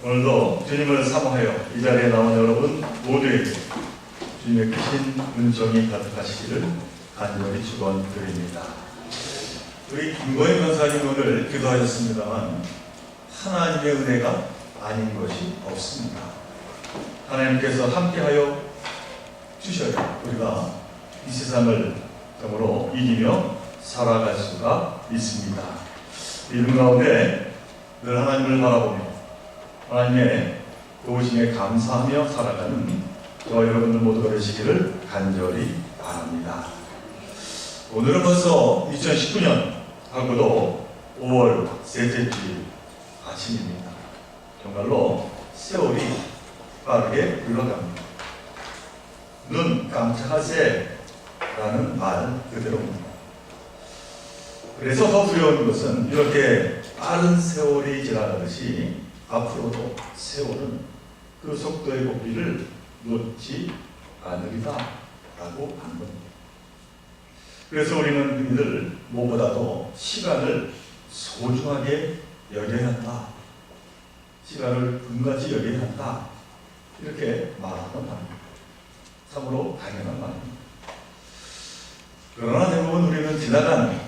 오늘도 주님을 사모하여 이 자리에 나온 여러분 모두에게 주님의 크신 은총이 가득하시기를 간절히 축원드립니다. 우리 김고인 권사님 오늘 기도하셨습니다만 하나님의 은혜가 아닌 것이 없습니다. 하나님께서 함께하여 주셔야 우리가 이 세상을 참으로 이기며 살아갈 수가 있습니다. 이런 가운데 늘 하나님을 바라보며 하나님의 도우심에 감사하며 살아가는 저와 여러분들 모두가 되시기를 간절히 바랍니다. 오늘은 벌써 2019년 하고도 5월 셋째 주일 아침입니다. 정말로 세월이 빠르게 흘러갑니다. 눈 깜짝하세 라는 말 그대로입니다. 그래서 더 두려운 것은 이렇게 빠른 세월이 지나가듯이 앞으로도 세월은 그 속도의 고비를 놓지 않으리다 라고 하는 겁니다. 그래서 우리는 늘 무엇보다도 시간을 소중하게 여겨야 한다. 시간을 금같이 여겨야 한다. 이렇게 말하는 말입니다. 참으로 당연한 말입니다. 그러나 대부분 우리는 지나간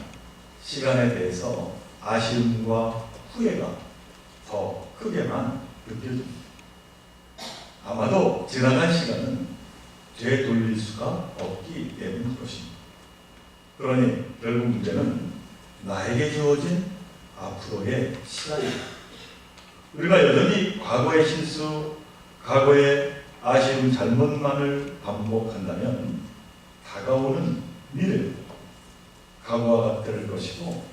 시간에 대해서 아쉬움과 후회가 더 크게만 느껴집니다. 아마도 지나간 시간은 되돌릴 수가 없기 때문인 것입니다. 그러니 결국 문제는 나에게 주어진 앞으로의 시간입니다. 우리가 여전히 과거의 실수, 과거의 아쉬움, 잘못만을 반복한다면 다가오는 미래, 과거와 같을 것이고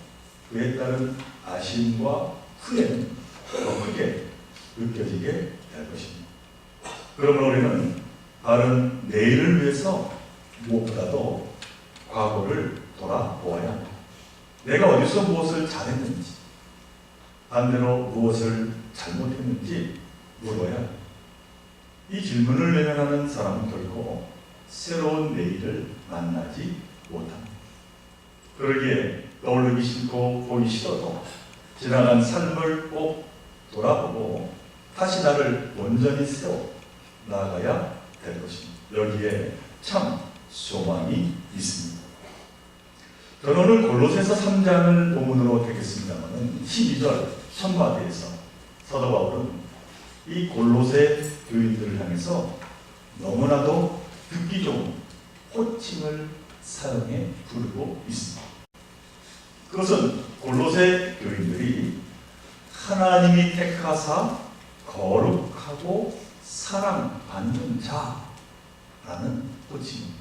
그에 따른 아쉬움과 후회는 더 크게 느껴지게 될 것입니다. 그러므로 우리는 바른 내일을 위해서 무엇보다도 과거를 돌아보아야 합니다. 내가 어디서 무엇을 잘했는지, 반대로 무엇을 잘못했는지 물어야 합니다. 이 질문을 외면하는 사람은 결코 새로운 내일을 만나지 못합니다. 그러기에 떠올리기 싫고 보기 싫어도 지나간 삶을 꼭 돌아보고 다시 나를 온전히 세워 나아가야 될 것입니다. 여기에 참 소망이 있습니다. 저는 오늘 골로새서 3장을 본문으로 택했습니다만 12절 선바디에서 사도 바울은 이 골로새 교인들을 향해서 너무나도 듣기 좋은 호칭을 사용해 부르고 있습니다. 그것은 골로새 교인들이 하나님이 택하사 거룩하고 사랑받는 자라는 호칭입니다.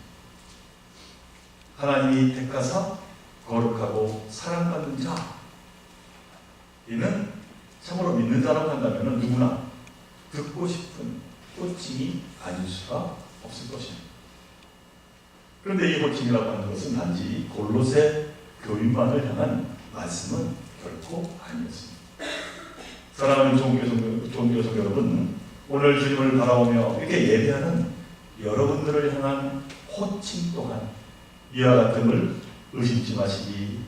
하나님이 택하사 거룩하고 사랑받는 자. 이는 참으로 믿는 자라고 한다면 누구나 듣고 싶은 호칭이 아닐 수가 없을 것입니다. 그런데 이 호칭이라고 하는 것은 단지 골로새 교인만을 향한 말씀은 결코 아니었습니다. 사랑하는 종교성 여러분, 오늘 주님을 바라보며 이렇게 예배하는 여러분들을 향한 호칭 또한 이와 같음을 의심치 마시기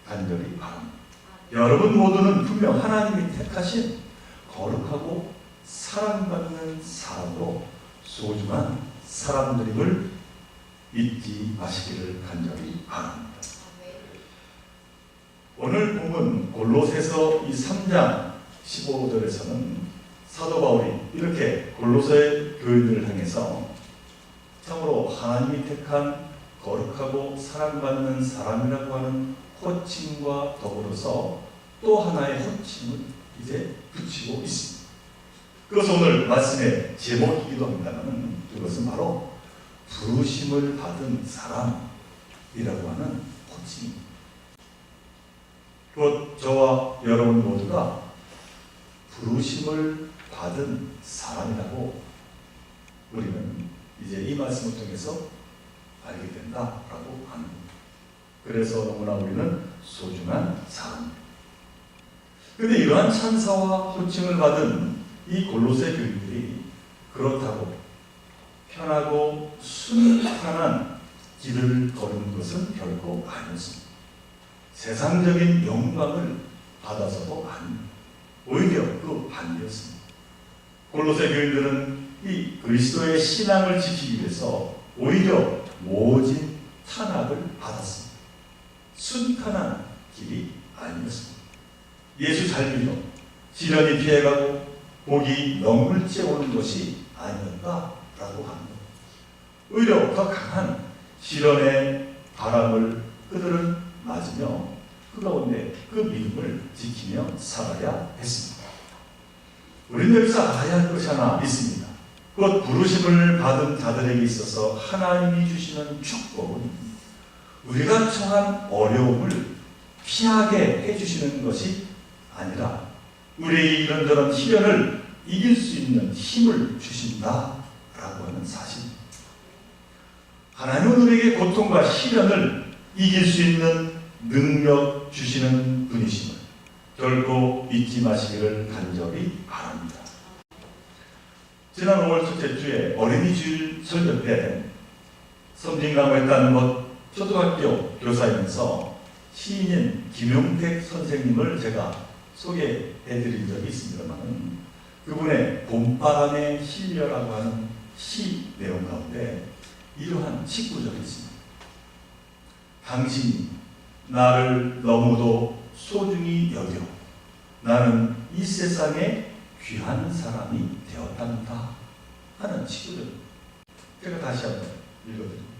간절히 바랍니다. 여러분 모두는 분명 하나님이 택하신 거룩하고 사랑받는 사람으로 소중한 사람들임을 잊지 마시기를 간절히 바랍니다. 오늘 본문 골로새서 이 3장 15절에서는 사도 바울이 이렇게 골로새 교인들을 향해서 참으로 하나님이 택한 거룩하고 사랑받는 사람이라고 하는 호칭과 더불어서 또 하나의 호칭을 이제 붙이고 있습니다. 그것은 오늘 말씀의 제목이기도 합니다만 그것은 바로 부르심을 받은 사람이라고 하는 호칭입니다. 곧 저와 여러분 모두가 부르심을 받은 사람이라고 우리는 이제 이 말씀을 통해서 알게 된다라고 하는 겁니다. 그래서 너무나 우리는 소중한 사람입니다. 그런데 이러한 찬사와 호칭을 받은 이 골로새 교인들이 그렇다고 편하고 순탄한 길을 걸은 것은 결코 아니었습니다. 세상적인 영광을 받아서도 아닙니다. 오히려 그 반대였습니다. 골로새 교인들은 이 그리스도의 신앙을 지키기 위해서 오히려 모진 탄압을 받았습니다. 순탄한 길이 아니었습니다. 예수 잘 믿어 시련이 피해가고 복이 넉물째 오는 것이 아니었다라고 합니다. 오히려 더 강한 시련의 바람을 그들은 맞으며 그 가운데 그 믿음을 지키며 살아야 했습니다. 우리는 여기서 알아야 할 것이 하나 있습니다. 곧 부르심을 받은 자들에게 있어서 하나님이 주시는 축복은 우리가 처한 어려움을 피하게 해주시는 것이 아니라 우리에게 이런저런 시련을 이길 수 있는 힘을 주신다라고 하는 사실입니다. 하나님은 우리에게 고통과 시련을 이길 수 있는 능력 주시는 분이심을 결코 잊지 마시기를 간절히 바랍니다. 지난 5월 첫째 주에 어린이 주일 설교 때 섬진 강화했다는 것 초등학교 교사이면서 시인인 김용택 선생님을 제가 소개해드린 적이 있습니다만 그분의 봄바람에 실려라고 하는 시 내용 가운데 이러한 시구절이 있습니다. 당신이 나를 너무도 소중히 여겨 나는 이 세상에 귀한 사람이 되었답니다 하는 시구절. 제가 다시 한번 읽어드립니다.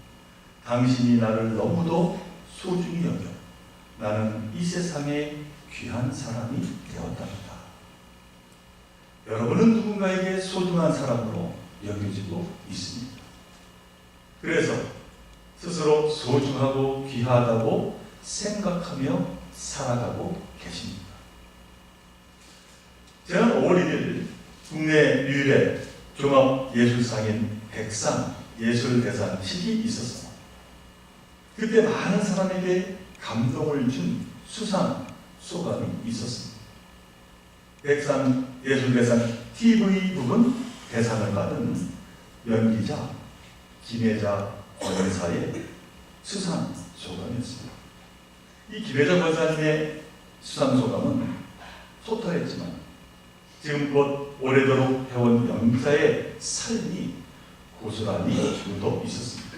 당신이 나를 너무도 소중히 여겨 나는 이 세상에 귀한 사람이 되었답니다. 여러분은 누군가에게 소중한 사람으로 여겨지고 있습니다. 그래서 스스로 소중하고 귀하다고 생각하며 살아가고 계십니다. 지난 5월 1일 국내 유일의 종합예술상인 백상 예술대상식이 있었습니다. 그때 많은 사람에게 감동을 준 수상 소감이 있었습니다. 백상 예술대상 TV 부분 대상을 받은 연기자 김혜자 권사의 수상 소감이었습니다. 이 김혜자 권사님의 수상 소감은 소탈했지만 지금껏 오래도록 해온 연기자의 삶이 고스란히 묻어 있었습니다.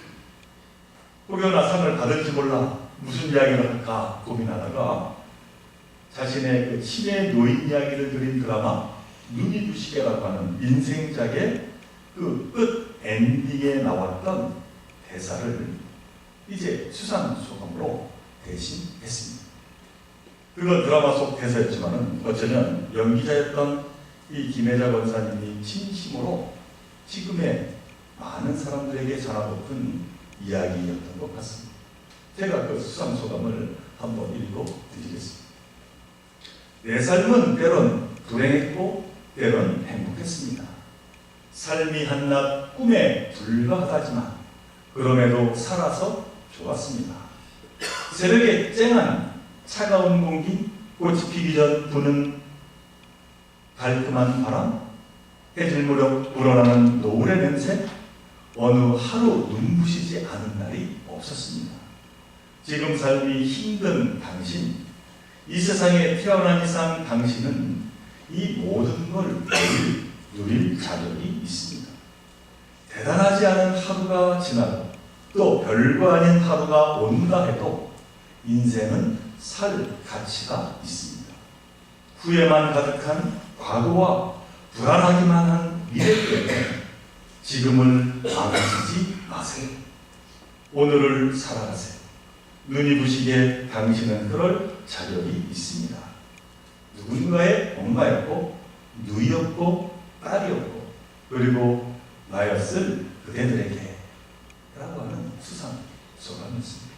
혹여나 상을 받을지 몰라 무슨 이야기를 할까 고민하다가 자신의 그 치매 노인 이야기를 그린 드라마 눈이 부시게라고 하는 인생작의 그 끝 엔딩에 나왔던 대사를 이제 수상 소감으로 대신했습니다. 그건 드라마 속 대사였지만 어쩌면 연기자였던 이 김혜자 권사님이 진심으로 지금의 많은 사람들에게 전하고픈 이야기였던 것 같습니다. 제가 그 수상 소감을 한번 읽어드리겠습니다. 내 삶은 때론 불행했고 때론 행복했습니다. 삶이 한낱 꿈에 불과하다지만 그럼에도 살아서 좋았습니다. 새벽에 쨍한 차가운 공기, 꽃이 피기 전 부는 달콤한 바람, 해질 무렵 불어나는 노을의 냄새, 어느 하루 눈부시지 않은 날이 없었습니다. 지금 삶이 힘든 당신, 이 세상에 태어난 이상 당신은 이 모든 걸 누릴 자격이 있습니다. 대단하지 않은 하루가 지나고 또 별거 아닌 하루가 온다 해도 인생은 살 가치가 있습니다. 후회만 가득한 과거와 불안하기만 한 미래 때문에 지금을 망치지 마세요. 오늘을 살아가세요. 눈이 부시게 당신은 그럴 자격이 있습니다. 누군가의 엄마였고 누이였고 딸이었고 그리고 나였을 그대들에게 라고 하는 수상 소감이었습니다.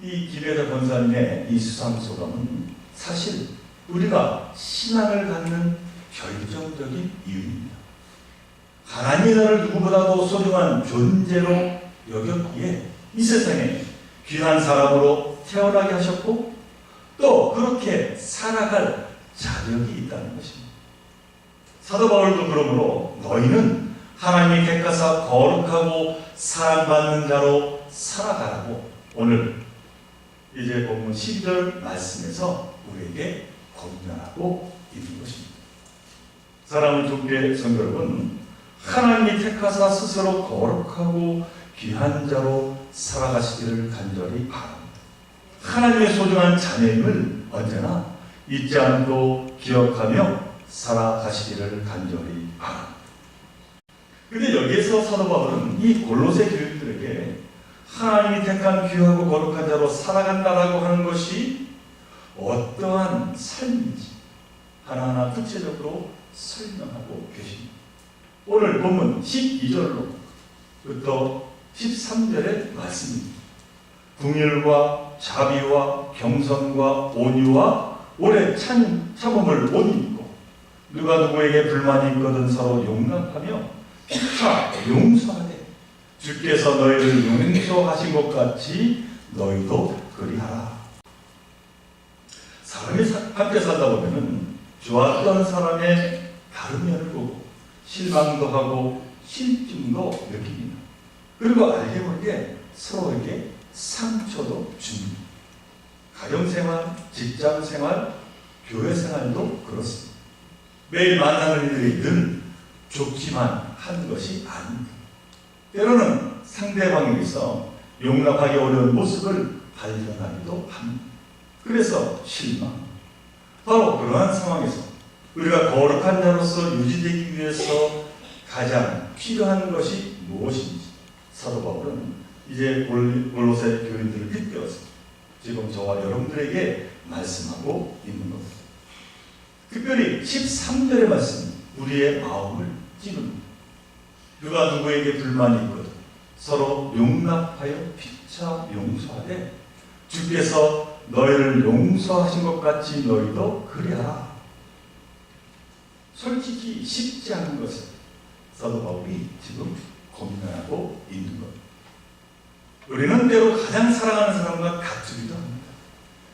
이 김혜자 권사님의 이 수상 소감은 사실 우리가 신앙을 갖는 결정적인 이유입니다. 하나님이 나를 누구보다도 소중한 존재로 여겼기에 이 세상에 귀한 사람으로 태어나게 하셨고 또 그렇게 살아갈 자격이 있다는 것입니다. 사도 바울도 그러므로 너희는 하나님이 택하사 거룩하고 사랑받는 자로 살아가라고 오늘 이제 본문 12절 말씀에서 우리에게 권면하고 있는 것입니다. 사랑을 좁게 성도 여러분, 하나님이 택하사 스스로 거룩하고 귀한 자로 살아가시기를 간절히 바랍니다. 하나님의 소중한 자녀임을 언제나 잊지 않고 기억하며 살아가시기를 간절히 바랍니다. 근데 여기에서 사도 바울은 이 골로새 교인들에게 하나님이 택한 귀하고 거룩한 자로 살아간다라고 하는 것이 어떠한 삶인지 하나하나 구체적으로 설명하고 계십니다. 오늘 본문 12절로부터 13절의 말씀입니다. 긍휼과 자비와 경선과 온유와 오래 참음을 못 입고 누가 누구에게 불만이 있거든 서로 용납하며 피차 용서하되 주께서 너희를 용서하신 것 같이 너희도 그리하라. 사람이 함께 살다 보면은 좋았던 사람의 다른 면을 보고 실망도 하고 실증도 느낍니다. 그리고 알게 모르게 서로에게 상처도 줍니다. 가정생활, 직장생활, 교회생활도 그렇습니다. 매일 만나는 일이 늘 좋기만 한 것이 아닙니다. 때로는 상대방에게서 용납하기 어려운 모습을 발견하기도 합니다. 그래서 실망. 바로 그러한 상황에서 우리가 거룩한 자로서 유지되기 위해서 가장 필요한 것이 무엇인지 사도 바울은 이제 골로새 교인들을 빗대어서 지금 저와 여러분들에게 말씀하고 있는 겁니다. 특별히 13절의 말씀, 우리의 마음을 찌릅니다. 누가 누구에게 불만이 있거든 서로 용납하여 피차 용서하되 주께서 너희를 용서하신 것 같이 너희도 그리하라. 솔직히 쉽지 않은 것을 사도 바울이 지금 고민하고 있는 것. 우리는 때로 가장 사랑하는 사람과 다투기도 합니다.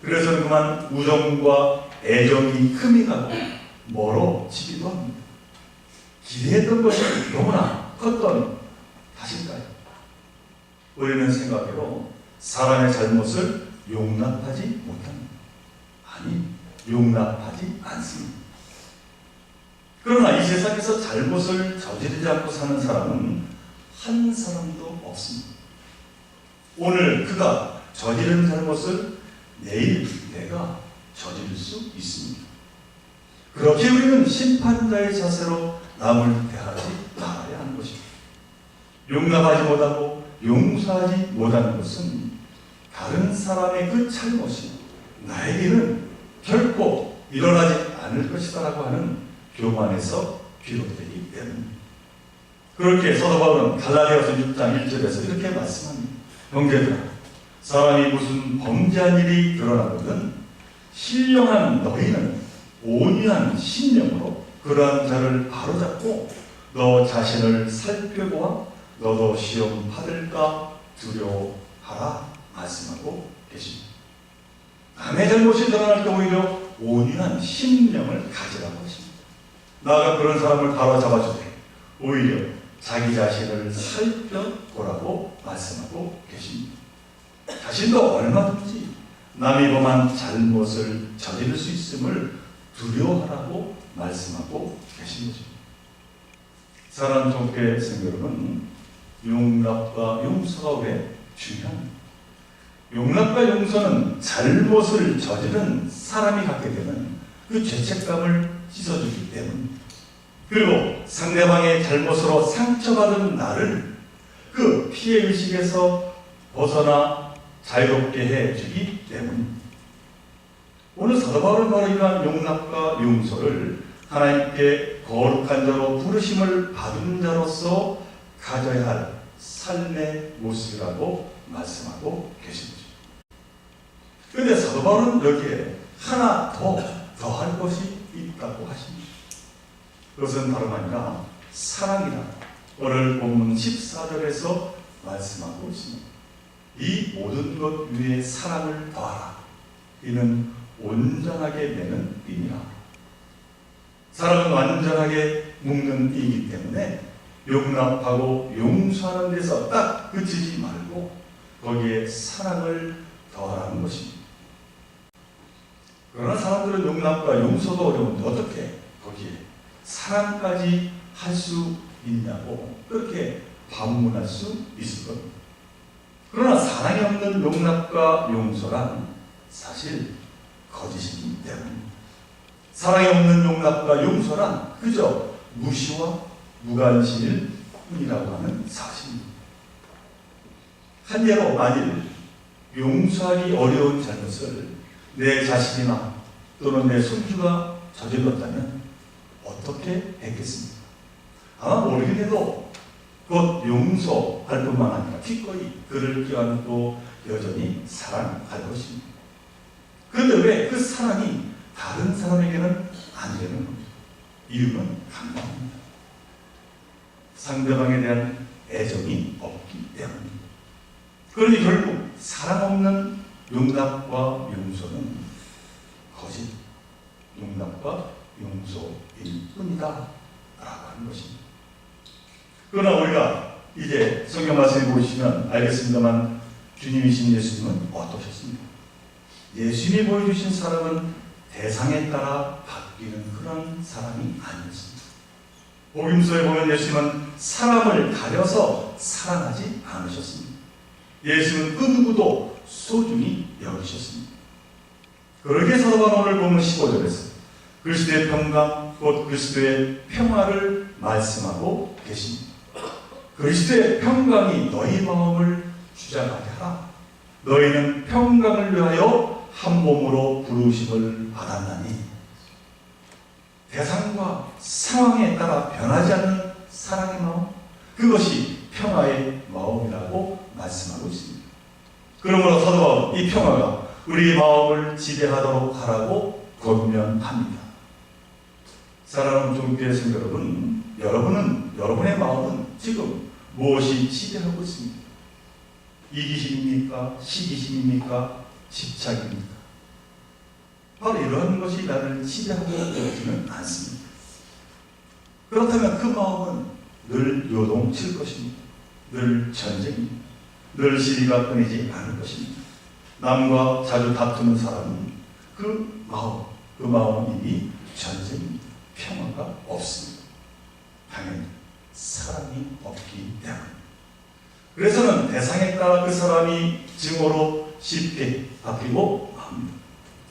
그래서 그만 우정과 애정이 흠이 가고 멀어지기도 합니다. 기대했던 것이 너무나 컸던 탓일까요? 우리는 생각으로 사람의 잘못을 용납하지 못합니다. 아니, 용납하지 않습니다. 그러나 이 세상에서 잘못을 저지르지 않고 사는 사람은 한 사람도 없습니다. 오늘 그가 저지른 잘못을 내일 내가 저지를 수 있습니다. 그렇게 우리는 심판자의 자세로 남을 대하지 말아야 하는 것입니다. 용납하지 못하고 용서하지 못하는 것은 다른 사람의 그 잘못이 나에게는 결코 일어나지 않을 것이다라고 하는 교만에서 비롯되기 때문입니다. 그렇게 사도 바울은 갈라디아서 6장 1절에서 이렇게 말씀합니다. 형제들아, 사람이 무슨 범죄한 일이 드러나거든 신령한 너희는 온유한 심령으로 그러한 자를 바로잡고 너 자신을 살펴보아 너도 시험 받을까 두려워하라 말씀하고 계십니다. 남의 잘못이 드러날 때 오히려 온유한 심령을 가지라고 하십니다. 나가 그런 사람을 바로잡아주되 오히려 자기 자신을 살펴보라고 말씀하고 계십니다. 자신도 얼마든지 남이 범한 잘못을 저지를 수 있음을 두려워하라고 말씀하고 계신 것입니다. 사랑 좋게 성도 여러분, 용납과 용서가 왜 중요합니다. 용납과 용서는 잘못을 저지른 사람이 갖게 되는 그 죄책감을 씻어주기 때문입니다. 그리고 상대방의 잘못으로 상처받은 나를 그 피해의식에서 벗어나 자유롭게 해주기 때문입니다. 오늘 사도 바울은 바로 이러한 용납과 용서를 하나님께 거룩한 자로 부르심을 받은 자로서 가져야 할 삶의 모습이라고 말씀하고 계십니다. 그런데 사도 바울은 여기에 하나 더할 것이 있다고 하십니다. 그것은 다름 아니라 사랑이다. 오늘 본문 14절에서 말씀하고 있습니다. 이 모든 것 위에 사랑을 더하라. 이는 온전하게 매는 띠니라. 사랑은 완전하게 묶는 띠이기 때문에 용납하고 용서하는 데서 딱 그치지 말고 거기에 사랑을 더하라는 것입니다. 그러나 사람들은 용납과 용서가 어려운데 어떻게 거기에 사랑까지 할 수 있냐고 그렇게 반문할 수 있을 겁니다. 그러나 사랑이 없는 용납과 용서란 사실 거짓이기 때문입니다. 사랑이 없는 용납과 용서란 그저 무시와 무관심일 뿐이라고 하는 사실입니다. 한 예로 만일 용서하기 어려운 잘못을 내 자신이나 또는 내 손주가 저질렀다면 어떻게 했겠습니까? 아마 모르긴 해도 곧 용서할 뿐만 아니라 기꺼이 그를 껴안고 여전히 사랑할 것입니다. 그런데 왜 그 사랑이 다른 사람에게는 안 되는 겁니다. 이유는 간단합니다. 상대방에 대한 애정이 없기 때문입니다. 그러니 결국 사랑 없는 용납과 용서는 거짓, 용납과 용서일 뿐이다 라고 하는 것입니다. 그러나 우리가 이제 성경 말씀을 보시면 알겠습니다만 주님이신 예수님은 어떠셨습니까? 예수님이 보여주신 사랑은 대상에 따라 바뀌는 그런 사랑이 아니었습니다. 복음서에 보면 예수님은 사람을 가려서 사랑하지 않으셨습니다. 예수는 그 누구도 소중히 여기셨습니다. 그러기에 사도 바울은 오늘 보면 15절에서 그리스도의 평강 곧 그리스도의 평화를 말씀하고 계십니다. 그리스도의 평강이 너희 마음을 주장하게 하라. 너희는 평강을 위하여 한 몸으로 부르심을 받았나니. 대상과 상황에 따라 변하지 않는 사랑의 마음, 그것이 평화의 마음이라고 말씀하고 있습니다. 그러므로 사도 바울은 이 평화가 우리 마음을 지배하도록 하라고 권면합니다. 사랑하는 종교의 성도 여러분, 여러분의 마음은 지금 무엇이 지배하고 있습니까? 이기심입니까? 시기심입니까? 집착입니까? 바로 이런 것이 나를 지배하고 있지는 않습니다. 그렇다면 그 마음은 늘 요동칠 것입니다. 늘 전쟁입니다. 늘 시비가 끊이지 않을 것입니다. 남과 자주 다투는 사람은 그 마음은 이미 전쟁입니다. 평화가 없습니다. 당연히 사랑이 없기 때문입니다. 그래서는 대상에 따라 그 사람이 증오로 쉽게 바뀌고 합니다.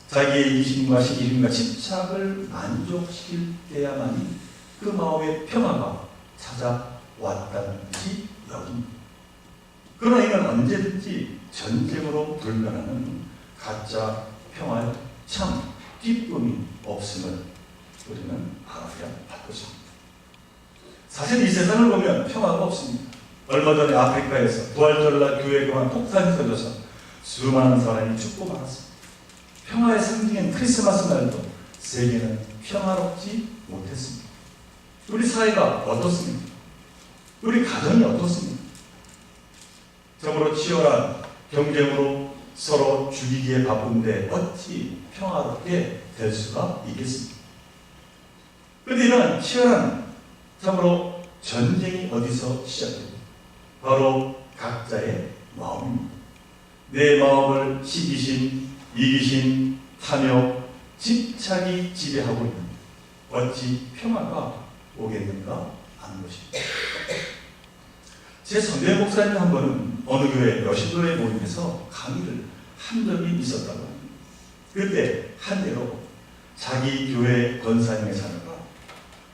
자기의 이기심과 시기심과 집착을 만족시킬 때야만이 그 마음의 평화가 찾아왔다는 것이 여깁니다. 그러나 이는 언제든지 전쟁으로 돌변하는 가짜 평화의 참 기쁨이 없음을 우리는 알아야 할 것입니다. 사실 이 세상을 보면 평화가 없습니다. 얼마 전에 아프리카에서 부활절날 교회가 폭탄이 터져서 수많은 사람이 죽고 말았습니다. 평화의 상징인 크리스마스 날도 세계는 평화롭지 못했습니다. 우리 사회가 어떻습니까? 우리 가정이 어떻습니까? 정으로 치열한 경쟁으로 서로 죽이기에 바쁜데 어찌 평화롭게 될 수가 있겠습니까? 그런데 이런 치열한 참으로 전쟁이 어디서 시작됩니까? 바로 각자의 마음입니다. 내 마음을 시기심, 이기심, 탐욕, 집착이 지배하고 있는데 어찌 평화가 오겠는가 하는 것입니다. 제 선배 목사님 한 번은 어느 교회 여신도의 모임에서 강의를 한 적이 있었다고 합니다. 그때 한대로 자기 교회 권사님의 자녀가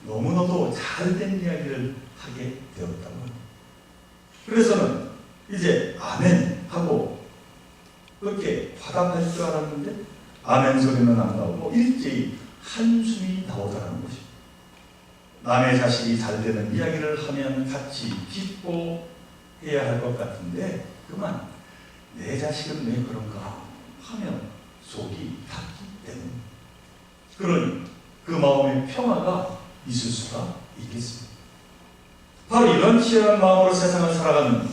너무나도 잘된 이야기를 하게 되었다고 합니다. 그래서는 이제 아멘 하고 그렇게 화답할 줄 알았는데 아멘 소리는 안 나오고 일제히 한숨이 나오더라는 것입니다. 남의 자식이 잘 되는 이야기를 하면 같이 기뻐해야 할 것 같은데 그만 내 자식은 왜 그런가 하면 속이 탔기 때문에 그러니 그 마음의 평화가 있을 수가 있겠습니다. 바로 이런 치열한 마음으로 세상을 살아가는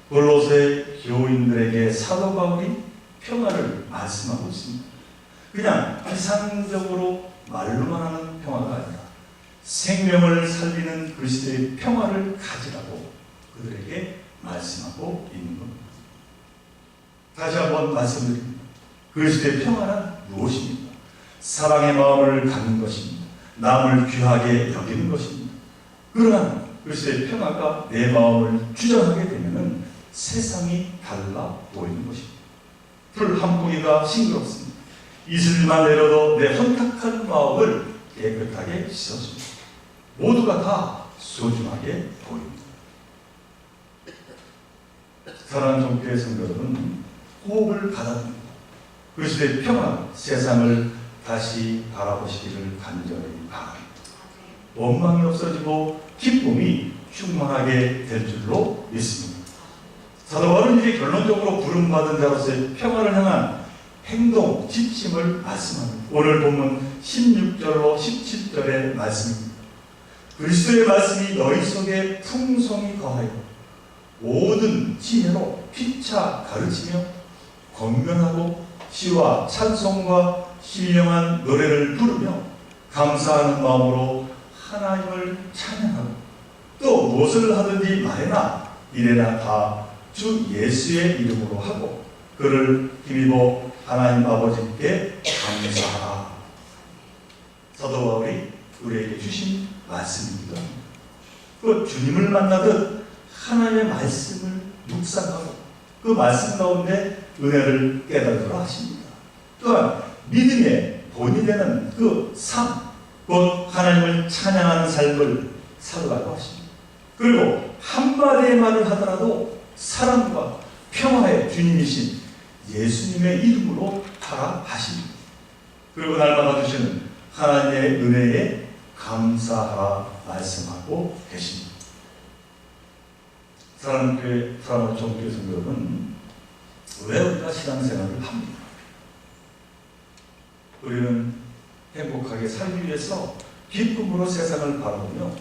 골로새 교인들에게 사도 바울이 평화를 말씀하고 있습니다. 그냥 피상적으로 말로만 하는 평화가 아니라 생명을 살리는 그리스도의 평화를 가지라고 그들에게 말씀하고 있는 겁니다. 다시 한번 말씀드립니다. 그리스도의 평화는 무엇입니까? 사랑의 마음을 갖는 것입니다. 남을 귀하게 여기는 것입니다. 그러나 그리스도의 평화가 내 마음을 주장하게 되면 세상이 달라 보이는 것입니다. 풀 한 포기가 싱그럽습니다. 이슬만 내려도 내 헌탁한 마음을 깨끗하게 씻어줍니다. 모두가 다 소중하게 보입니다. 사랑하는 종교의 성도 여러분, 호흡을 가다듬고 그리스도의 평화, 세상을 다시 바라보시기를 간절히 바랍니다. 원망이 없어지고 기쁨이 충만하게 될 줄로 믿습니다. 사도 바울은 이제 결론적으로 부름받은 자로서의 평화를 향한 행동, 지침을 말씀합니다. 오늘 본문 16절로 17절의 말씀입니다. 그리스도의 말씀이 너희 속에 풍성히 거하여 모든 지혜로 피차 가르치며 권면하고 시와 찬송과 신령한 노래를 부르며 감사하는 마음으로 하나님을 찬양하고 또 무엇을 하든지 말이나 이래나 다 주 예수의 이름으로 하고 그를 힘입어 하나님 아버지께 감사하라. 사도 바울이 우리에게 주신 말씀입니다. 그 주님을 만나듯 하나님의 말씀을 묵상하고 그 말씀 가운데 은혜를 깨달으라 하십니다. 또한 믿음의 본이 되는 그 삶, 곧 하나님을 찬양하는 삶을 살라고 하십니다. 그리고 한마디의 말을 하더라도 사랑과 평화의 주님이신 예수님의 이름으로 하라 하십니다. 그리고 날마다 주시는 하나님의 은혜에 감사하라 말씀하고 계십니다. 사랑하는 교회, 사랑하는 종교의 성도 여러분, 왜 우리가 신앙생활을 합니까? 우리는 행복하게 살기 위해서 기쁨으로 세상을 바라보며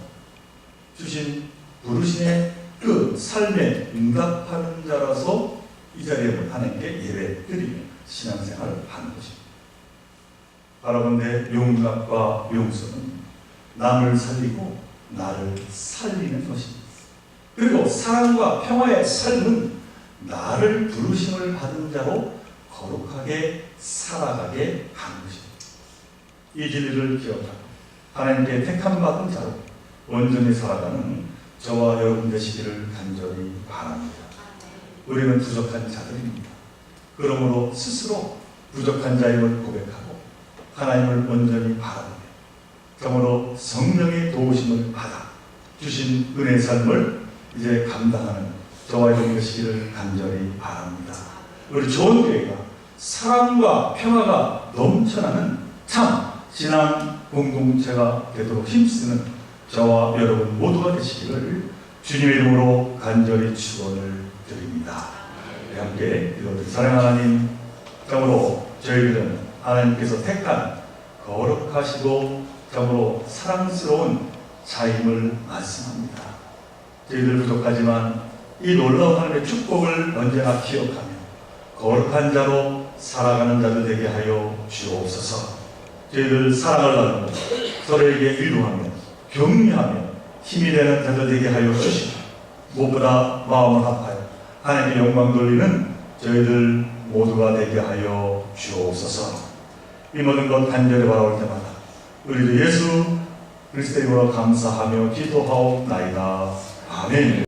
주신 부르심의 그 삶에 응답하는 자라서 이 자리에 하나님께 예배드리며 신앙생활을 하는 것입니다. 바라본데 용납과 용서는 남을 살리고 나를 살리는 것입니다. 그리고 사랑과 평화의 삶은 나를 부르심을 받은 자로 거룩하게 살아가게 하는 것입니다. 이 진리를 기억하고 하나님께 택함 받은 자로 온전히 살아가는 저와 여러분 되시기를 간절히 바랍니다. 우리는 부족한 자들입니다. 그러므로 스스로 부족한 자임을 고백하고 하나님을 온전히 바라보며 그러므로 성령의 도우심을 받아 주신 은혜의 삶을 이제 감당하는 저와 여러분 되시기를 간절히 바랍니다. 우리 좋은 교회가 사랑과 평화가 넘쳐나는 참 신앙 공동체가 되도록 힘쓰는 저와 여러분 모두가 되시기를 주님의 이름으로 간절히 축원을 드립니다. 함께 기도드립니다. 사랑하는 하나님, 참으로 저희들은 하나님께서 택한 거룩하시고 참으로 사랑스러운 자임을 말씀합니다. 저희들 부족하지만 이 놀라운 하나님의 축복을 언제나 기억하며 거룩한 자로 살아가는 자들 되게 하여 주옵소서. 저희들 사랑을 나누고 서로에게 위로하며 격려하며 힘이 되는 자들 되게 하여 주시고 무엇보다 마음을 합하여 하나님의 영광 돌리는 저희들 모두가 되게 하여 주옵소서. 이 모든 것 간절히 바라올 때마다 우리도 예수 그리스도의 이름으로 감사하며 기도하옵나이다. 아멘.